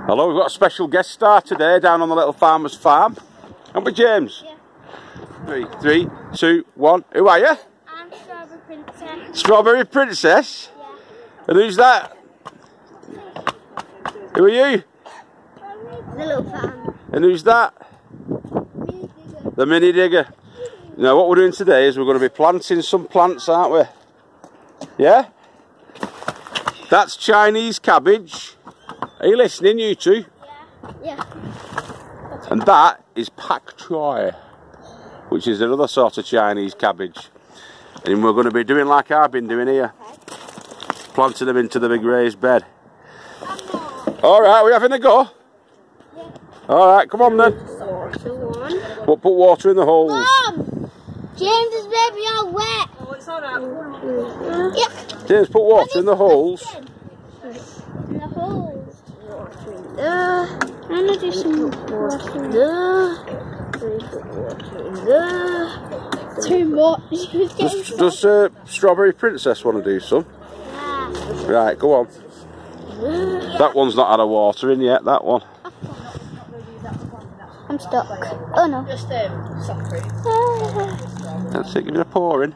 Hello, we've got a special guest star today down on the little farmer's farm. Haven't we, James? Yeah. 3, 2, 1. Who are you? I'm Srewberry Princess. Srewberry Princess? Yeah. And who's that? Who are you? The little farm. And who's that? The mini digger. Now what we're doing today is we're going to be planting some plants, aren't we? Yeah? That's Chinese cabbage. Are you listening, you two? Yeah. And that is pak choy, which is another sort of Chinese cabbage. And we're going to be doing like I've been doing here. Planting them into the big raised bed. Alright, we're having a go? Yeah. Alright, come on then. Put water in the holes. Mom! James's baby all wet. Oh, it's alright. Yeah. James, put water in the holes. In the holes. I'm gonna do some water. Too much. Does Srewberry Princess want to do some? Yeah. Right, go on. That one's not had a water in yet, that one. I'm stuck. Oh no. Just sorry. That's it, give it a pouring.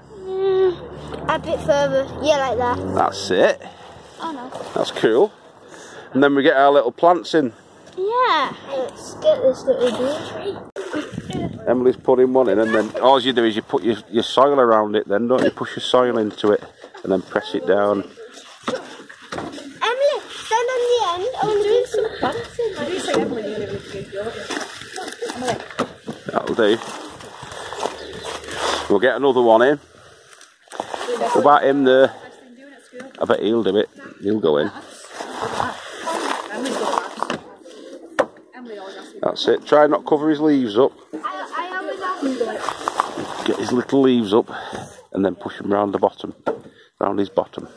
A bit further. Yeah, like that. That's it. Oh no. That's cool. And then we get our little plants in. Yeah. Let's get this little dude. Emily's putting one in, and then all you do is you put your soil around it then, don't you? Push your soil into it and then press it down. Emily, stand on the end. I'm doing some planting. I do say Emily, you live in That'll do. We'll get another one in. What about him there? I bet he'll do it. He'll go in. That's it. Try and not cover his leaves up. I always have to. Get his little leaves up and then push them round the bottom. Round his bottom.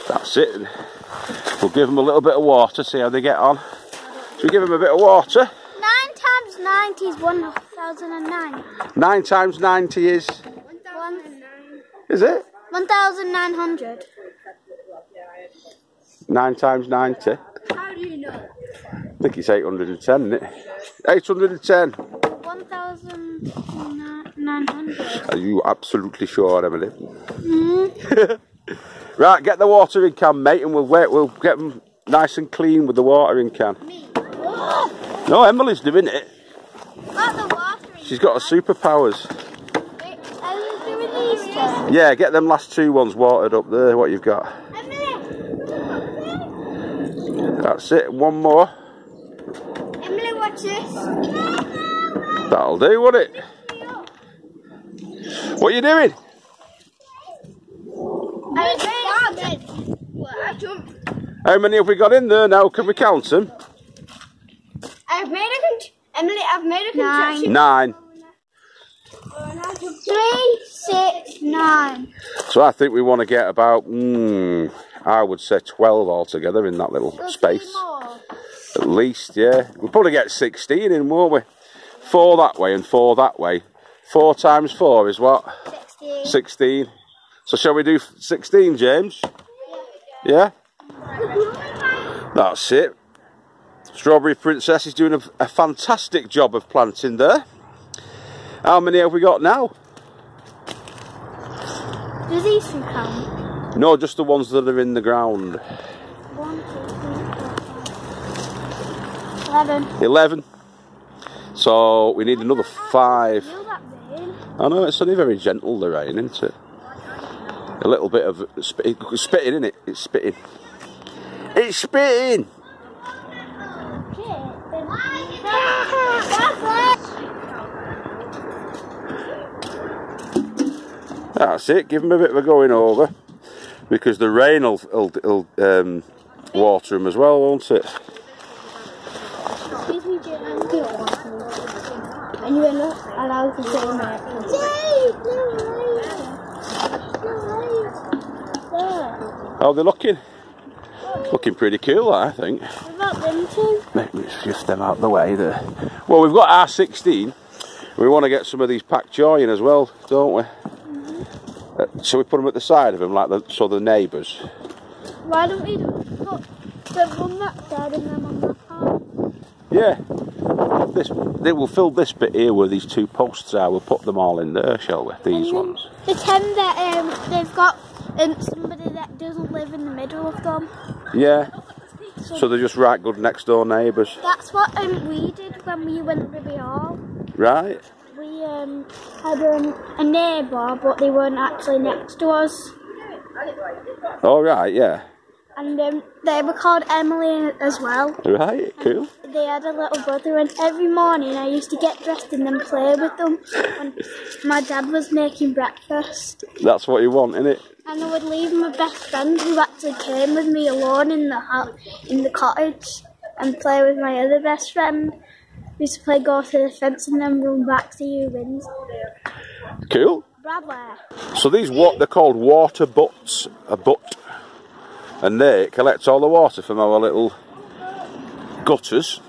That's it. We'll give them a little bit of water, see how they get on. Should we give them a bit of water? 9 times 90 is 1009. 9 times 90 is... Is it? 1900. 9 times 90. How do you know? I think it's 810, isn't it? 810. 1900. Are you absolutely sure, Emily? Mm. Right, get the watering can, mate, and we'll get them nice and clean with the watering can. Me. No, Emily's doing it. Not the watering. She's got her superpowers. Wait, I was doing these two. Yeah, get them last 2 ones watered up there, what you've got. That's it, one more. Emily, watch this. That'll do, won't it? What are you doing? I jumped. How many have we got in there now? Can we count them? Emily, I've made a contraction. 9. 3, 6, 9. So I think we want to get about, I would say 12 altogether in that little space. At least, yeah. We'll probably get 16 in, won't we? 4 that way and 4 that way. 4 times 4 is what? 16. 16. So shall we do 16, James? Yeah? That's it. Srewberry Princess is doing a fantastic job of planting there. How many have we got now? Do these two count? No, just the ones that are in the ground. 1, 2, 3, 4, 5. 11. 11. So we need another 5. Feel that rain. I know, it's only very gentle, the rain, isn't it? A little bit of spitting, isn't it? It's spitting. It's spitting! That's it, give them a bit of a going over, because the rain will water them as well, won't it? Excuse me, Jane, and you're not allowed to say that. How are they looking? Looking pretty cool, I think. What about them two? Maybe we shift them out the way there. Well, we've got our 16. We want to get some of these pak choy in as well, don't we? So we put them at the side of them, like so the neighbours. Why don't we put them on that side and them on that side? Yeah. They will fill this bit here where these two posts are. We'll put them all in there, shall we? These ones. Pretend that they've got somebody that doesn't live in the middle of them. Yeah. So they're just right good next door neighbours. That's what we did when we went to Ribby Hall. Right. We had a neighbour, but they weren't actually next to us. Oh right, yeah. And they were called Emily as well. Right, cool. And they had a little brother, and every morning I used to get dressed and then play with them when my dad was making breakfast. That's what you want, innit? And I would leave my best friend, who actually came with me, alone in the cottage, and play with my other best friend. We used to play go to the fence and then run back to you wins. Cool. Bradley. So these they're called water butts, a butt, and they collect all the water from our little gutters.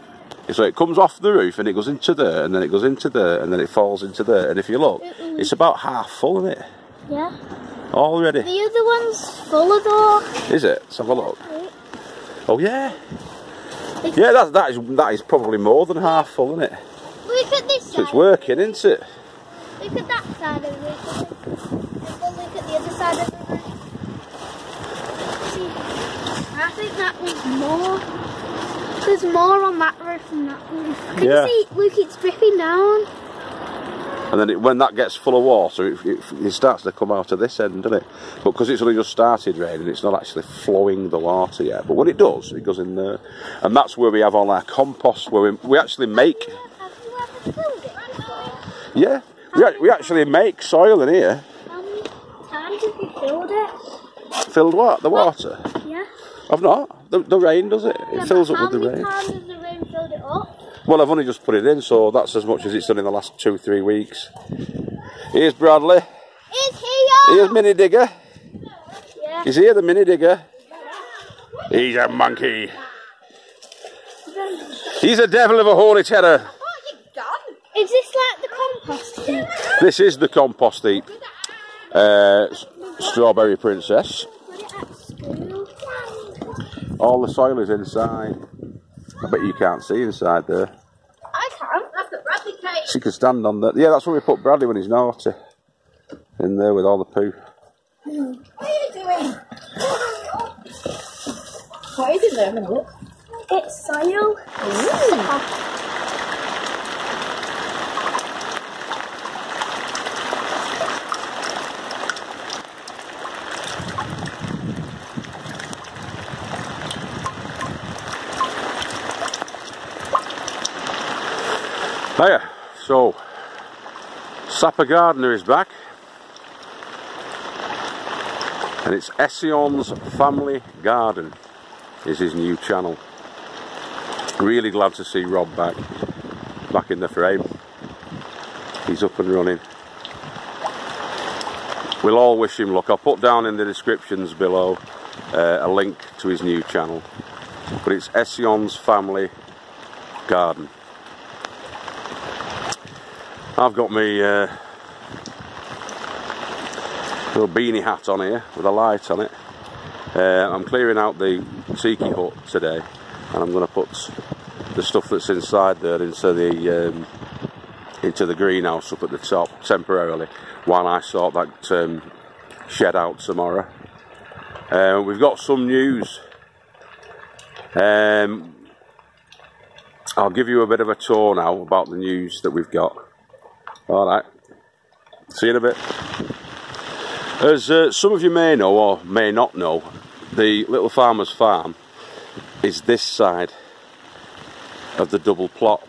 So it comes off the roof and it goes into there, and then it goes into there, and then it falls into there. And if you look, it's about half full, isn't it? Yeah. Already. The other one's fuller though. Is it? Let's have a look. Oh yeah. Yeah, that is probably more than half full, isn't it? Look at this side. So it's working, isn't it? Look at that side of the roof. Look at the other side of the roof. See, I think that one's more. There's more on that roof than that roof. Can you see? Look, it's dripping down. And then when that gets full of water, it starts to come out of this end, doesn't it? But because it's only just started raining, it's not actually flowing the water yet. But when it does, it goes in there. And that's where we have all our compost, where we actually make... Have you ever filled it before? Yeah, we actually make soil in here. How many times have you filled it? Filled what? The water? Yeah. I've not. The rain does it. It fills up with the rain. How many times has the rain filled it up? Well, I've only just put it in, so that's as much as it's done in the last 2-3 weeks. Here's Bradley. It's here! Here's Mini Digger. Yeah. He's here, the Mini Digger. He's a monkey. He's a devil of a horny terror. Is this like the compost heap? This is the compost heap. Strawberry Princess. Put it at school. All the soil is inside. I bet you can't see inside there. I can't. That's the Bradley cake. She can stand on that. Yeah, that's where we put Bradley when he's naughty. In there with all the poo. What are you doing? What is in there? Have a look. It's soil. Hiya. So, Sapper Gardener is back. And it's Ession's Family Garden is his new channel. Really glad to see Rob back in the frame. He's up and running. We'll all wish him luck. I'll put down in the descriptions below a link to his new channel. But it's Ession's Family Garden. I've got my little beanie hat on here with a light on it. I'm clearing out the tiki hut today, and I'm going to put the stuff that's inside there into the greenhouse up at the top temporarily while I sort that shed out tomorrow. We've got some news. I'll give you a bit of a tour now about the news that we've got. Alright, see you in a bit. As some of you may know or may not know, the Little Farmer's Farm is this side of the double plot.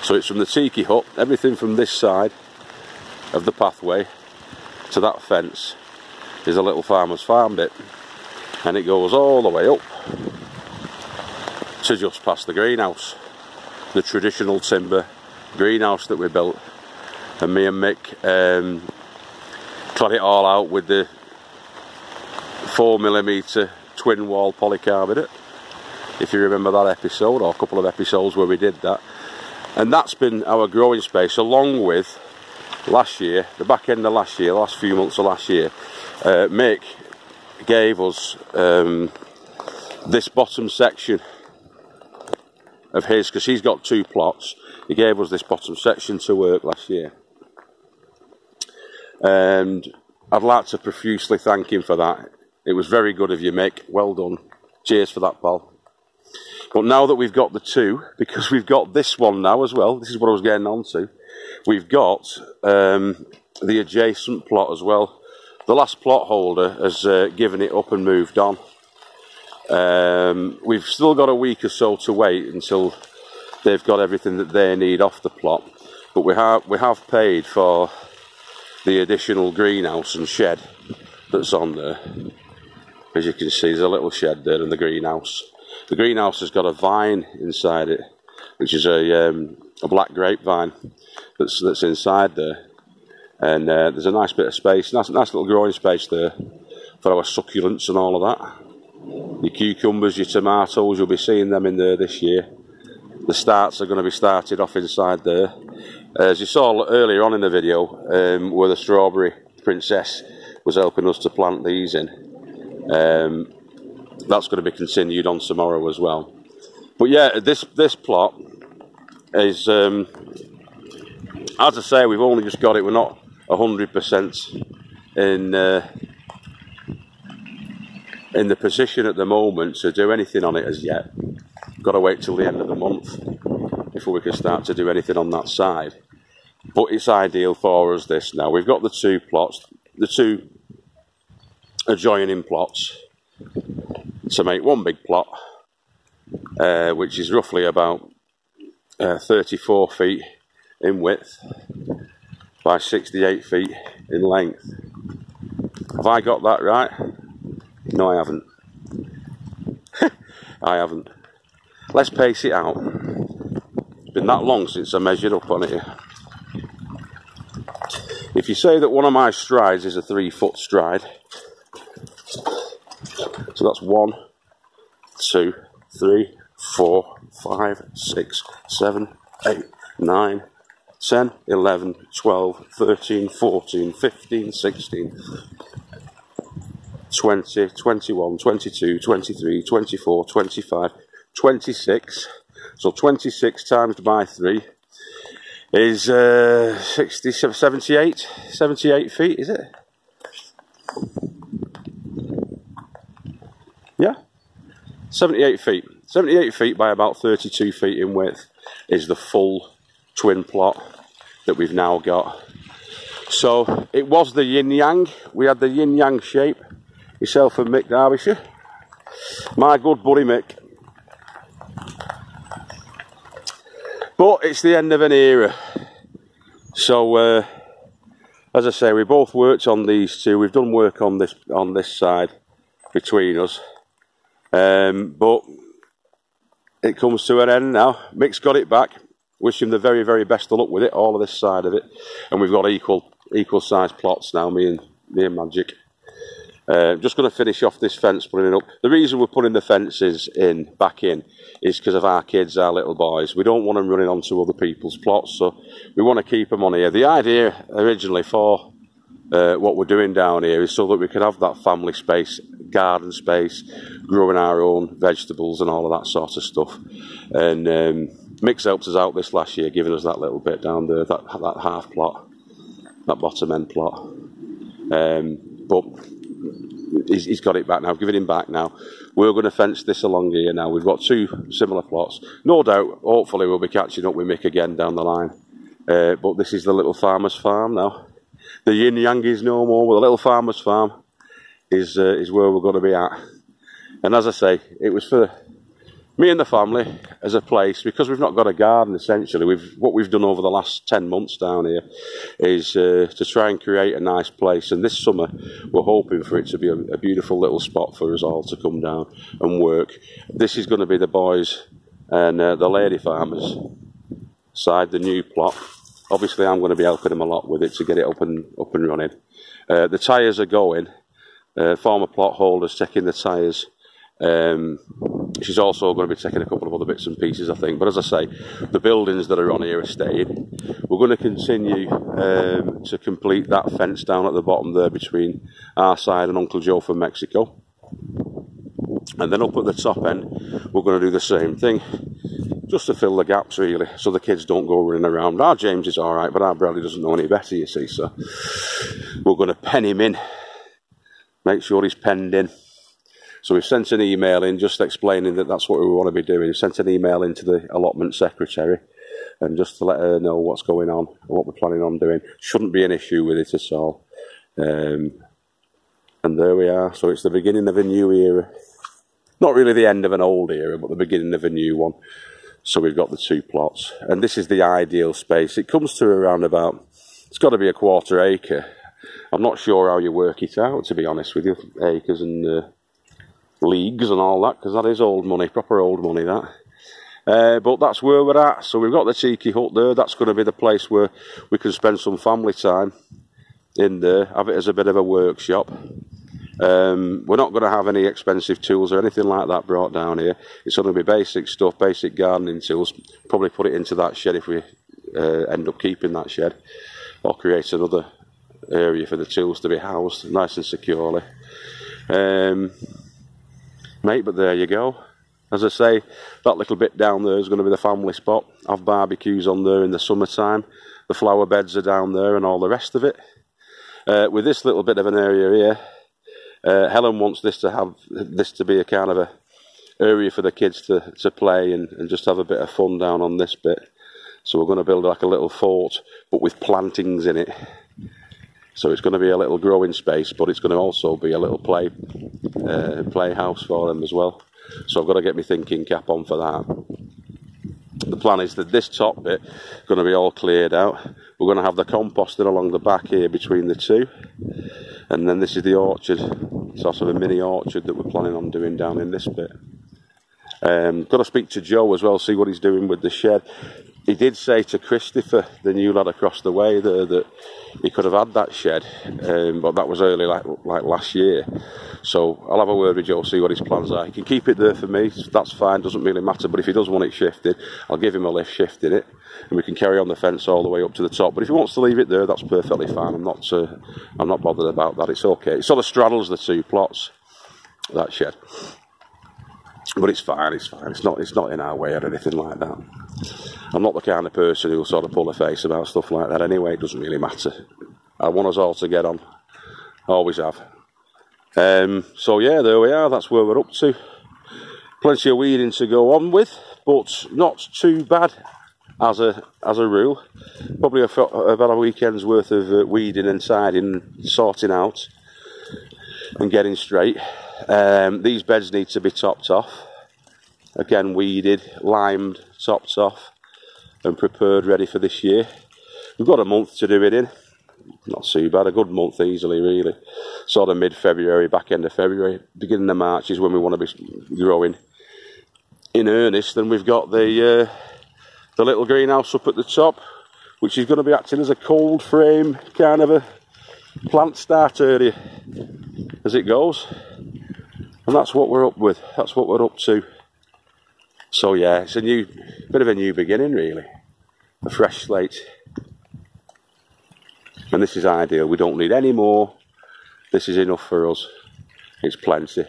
So it's from the tiki hut, everything from this side of the pathway to that fence is a Little Farmer's Farm bit. And it goes all the way up to just past the greenhouse. The traditional timber greenhouse that we built, and me and Mick clad it all out with the 4mm twin wall polycarbonate, if you remember that episode, or a couple of episodes where we did that. And that's been our growing space, along with last year, the back end of last year, the last few months of last year, Mick gave us this bottom section of his, because he's got 2 plots. He gave us this bottom section to work last year, and I'd like to profusely thank him for that. It was very good of you, Mick. Well done. Cheers for that, pal. But now that we've got the 2, because we've got this one now as well, this is what I was getting on to, we've got the adjacent plot as well. The last plot holder has given it up and moved on. We've still got a week or so to wait until they've got everything that they need off the plot, but we have paid for the additional greenhouse and shed that's on there. As you can see, there's a little shed there in the greenhouse. The greenhouse has got a vine inside it, which is a black grapevine that's inside there, and there's a nice bit of space, nice little growing space there for our succulents and all of that. Your cucumbers, your tomatoes, you'll be seeing them in there this year. The starts are going to be started off inside there. As you saw earlier on in the video, where the Srewberry princess was helping us to plant these in, that's going to be continued on tomorrow as well. But yeah, this plot is, as I say, we've only just got it. We're not 100% in the position at the moment to do anything on it as yet. Got to wait till the end of the month before we can start to do anything on that side. But it's ideal for us this now. We've got the 2 plots, the 2 adjoining plots, to make one big plot, which is roughly about 34 feet in width by 68 feet in length. Have I got that right? No, I haven't. I haven't. Let's pace it out. It's been that long since I measured up on it. If you say that one of my strides is a 3-foot stride, so that's 1, 2, 3, 4, 5, 6, 7, 8, 9, 10, 11, 12, 13, 14, 15, 16, 20, 21, 22, 23, 24, 25, 26. So 26 times by 3 is 78 feet, is it? Yeah, 78 feet. 78 feet by about 32 feet in width is the full twin plot that we've now got. So it was the YinYang. We had the YinYang shape. Yourself and Mick Derbyshire. My good buddy Mick. But it's the end of an era. So as I say, we both worked on these 2. We've done work on this side between us. But it comes to an end now. Mick's got it back. Wish him the very, very best of luck with it, all of this side of it. And we've got equal size plots now, me and Magic. Just going to finish off this fence, putting it up. The reason we're putting the fences back in is because of our kids, our little boys. We don't want them running onto other people's plots, so we want to keep them on here. The idea originally for what we're doing down here is so that we can have that family space, garden space, growing our own vegetables and all of that sort of stuff. And Mick's helped us out this last year, giving us that little bit down there, that half plot, that bottom end plot. But he's got it back now. I've given him back now. We're going to fence this along here now. We've got 2 similar plots. No doubt, hopefully we'll be catching up with Mick again down the line. But this is the little farmer's farm now. The YinYang is no more. Well, the little farmer's farm is where we're going to be at. And as I say, it was for me and the family as a place, because we've not got a garden essentially. What we've done over the last 10 months down here is to try and create a nice place, and this summer we're hoping for it to be a beautiful little spot for us all to come down and work. This is going to be the boys and the lady farmers side, the new plot. Obviously I'm going to be helping them a lot with it to get it up and running. The tyres are going, former plot holders taking the tyres She's also going to be taking a couple of other bits and pieces, I think. But as I say, the buildings that are on here are staying. We're going to continue to complete that fence down at the bottom there between our side and Uncle Joe from Mexico. And then up at the top end, we're going to do the same thing, just to fill the gaps really, so the kids don't go running around. Our James is alright, but our Bradley doesn't know any better, you see, so we're going to pen him in, make sure he's penned in. So we've sent an email in just explaining that that's what we want to be doing. We've sent an email in to the allotment secretary and just to let her know what's going on and what we're planning on doing. Shouldn't be an issue with it at all. And there we are. So it's the beginning of a new era. Not really the end of an old era, but the beginning of a new one. So we've got the 2 plots. And this is the ideal space. It comes to around about, it's got to be a 1/4 acre. I'm not sure how you work it out, to be honest with you, acres and leagues and all that, because that is old money, proper old money that. But that's where we're at. So we've got the tiki hut there. That's going to be the place where we can spend some family time in there, have it as a bit of a workshop. We're not going to have any expensive tools or anything like that brought down here. It's going to be basic stuff, basic gardening tools. Probably put it into that shed if we end up keeping that shed, or create another area for the tools to be housed nice and securely. Mate, but there you go. As I say, that little bit down there is going to be the family spot. Have barbecues on there in the summertime. The flower beds are down there and all the rest of it. With this little bit of an area here, Helen wants this to be a kind of a area for the kids to play and just have a bit of fun down on this bit. So we're going to build like a little fort, but with plantings in it. So it's going to be a little growing space, but it's going to also be a little playhouse for them as well. So I've got to get my thinking cap on for that. The plan is that this top bit is going to be all cleared out. We're going to have the composting along the back here between the two. And then this is the orchard, sort of a mini orchard that we're planning on doing down in this bit. Got to speak to Joe as well, see what he's doing with the shed. He did say to Christopher, the new lad across the way there, that he could have had that shed, but that was early, like last year. So I'll have a word with Joe, see what his plans are. He can keep it there for me, that's fine, doesn't really matter. But if he does want it shifted, I'll give him a lift shifting it, and we can carry on the fence all the way up to the top. But if he wants to leave it there, that's perfectly fine. I'm not bothered about that. It's okay. It sort of straddles the 2 plots, that shed. But it's fine, it's fine. It's not in our way or anything like that. I'm not the kind of person who'll sort of pull a face about stuff like that anyway. It doesn't really matter. I want us all to get on. Always have. So yeah, there we are. That's where we're up to. Plenty of weeding to go on with, but not too bad as a rule. Probably about a weekend's worth of weeding and tidying, sorting out and getting straight. These beds need to be topped off. Again, weeded, limed, topped off and prepared ready for this year. We've got a month to do it in. Not too bad, a good month easily really. Sort of mid-February, back end of February, beginning of March is when we want to be growing in earnest. And we've got the little greenhouse up at the top, which is going to be acting as a cold frame kind of a plant start area as it goes. And that's what we're up with, that's what we're up to. So yeah, it's a bit of a new beginning really, a fresh slate. And this is ideal, we don't need any more. This is enough for us. It's plenty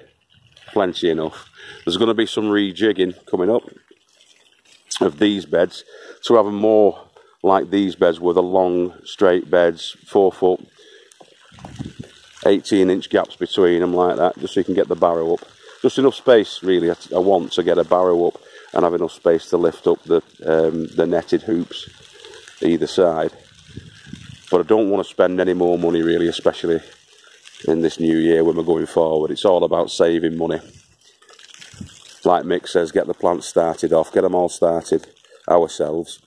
enough. There's going to be some rejigging coming up of these beds to have them more like these beds with the long straight beds, 4 foot, 18-inch gaps between them like that, just so you can get the barrow up. Just enough space really I want to get a barrow up and have enough space to lift up the netted hoops either side. But I don't want to spend any more money really, especially in this new year when we're going forward. It's all about saving money. Like Mick says, get the plants started off, get them all started ourselves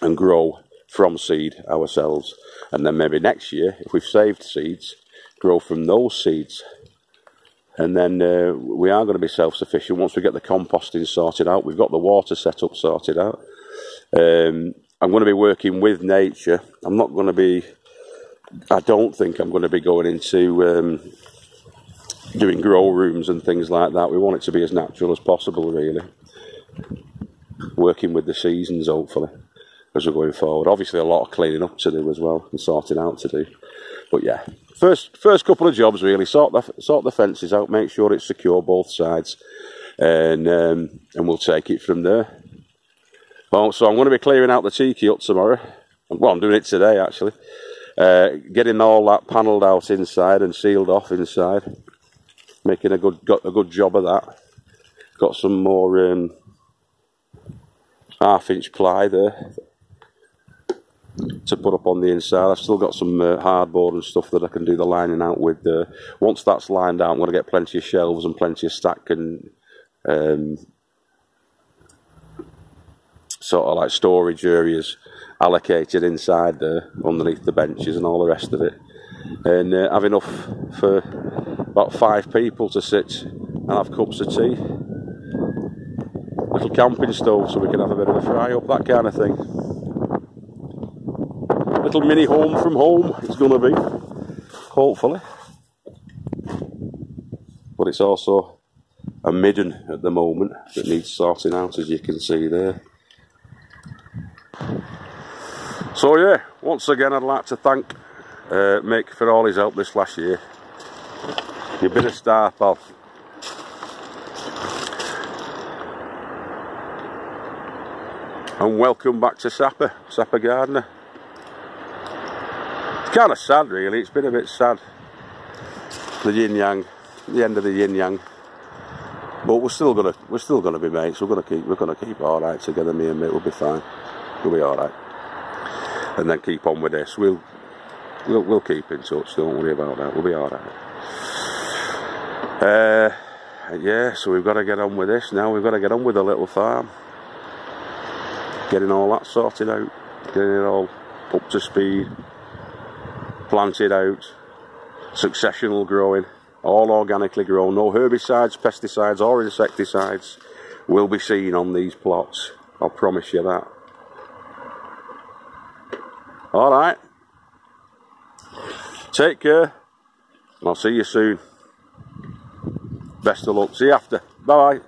and grow from seed ourselves. And then maybe next year, if we've saved seeds, grow from those seeds. And then we are going to be self-sufficient once we get the composting sorted out. We've got the water set up sorted out. I'm going to be working with nature. I'm not going to be, I don't think I'm going to be going into doing grow rooms and things like that. We want it to be as natural as possible, really. Working with the seasons, hopefully, as we're going forward. Obviously, a lot of cleaning up to do as well, and sorting out to do. But yeah, first couple of jobs really. Sort the fences out, make sure it's secure both sides, and we'll take it from there. Well, so I'm going to be clearing out the tiki hut tomorrow. Well, I'm doing it today actually. Getting all that panelled out inside and sealed off inside. Making a good job of that. Got some more 1/2-inch ply there to put up on the inside. I've still got some hardboard and stuff that I can do the lining out with. Once that's lined out, I'm going to get plenty of shelves and plenty of stack and sort of like storage areas allocated inside there, underneath the benches and all the rest of it, and have enough for about 5 people to sit and have cups of tea. Little camping stove so we can have a bit of a fry up, that kind of thing. Little mini home from home it's going to be, hopefully. But it's also a midden at the moment that needs sorting out, as you can see there. So yeah, once again I'd like to thank Mick for all his help this last year. You've been a star, pal. And welcome back to Sapper Gardener. It's kind of sad really, it's been a bit sad. The YinYang, the end of the YinYang. But we're still gonna be mates. We're gonna keep all right together. Me and Mick will be fine. We'll be all right. And then keep on with this. We'll keep in touch. Don't worry about that. We'll be all right. Yeah. So we've got to get on with this now. We've got to get on with the little farm. Getting all that sorted out. Getting it all up to speed. Planted out. Successional growing. All organically grown. No herbicides, pesticides or insecticides will be seen on these plots. I'll promise you that. Alright. Take care. And I'll see you soon. Best of luck. See you after. Bye bye.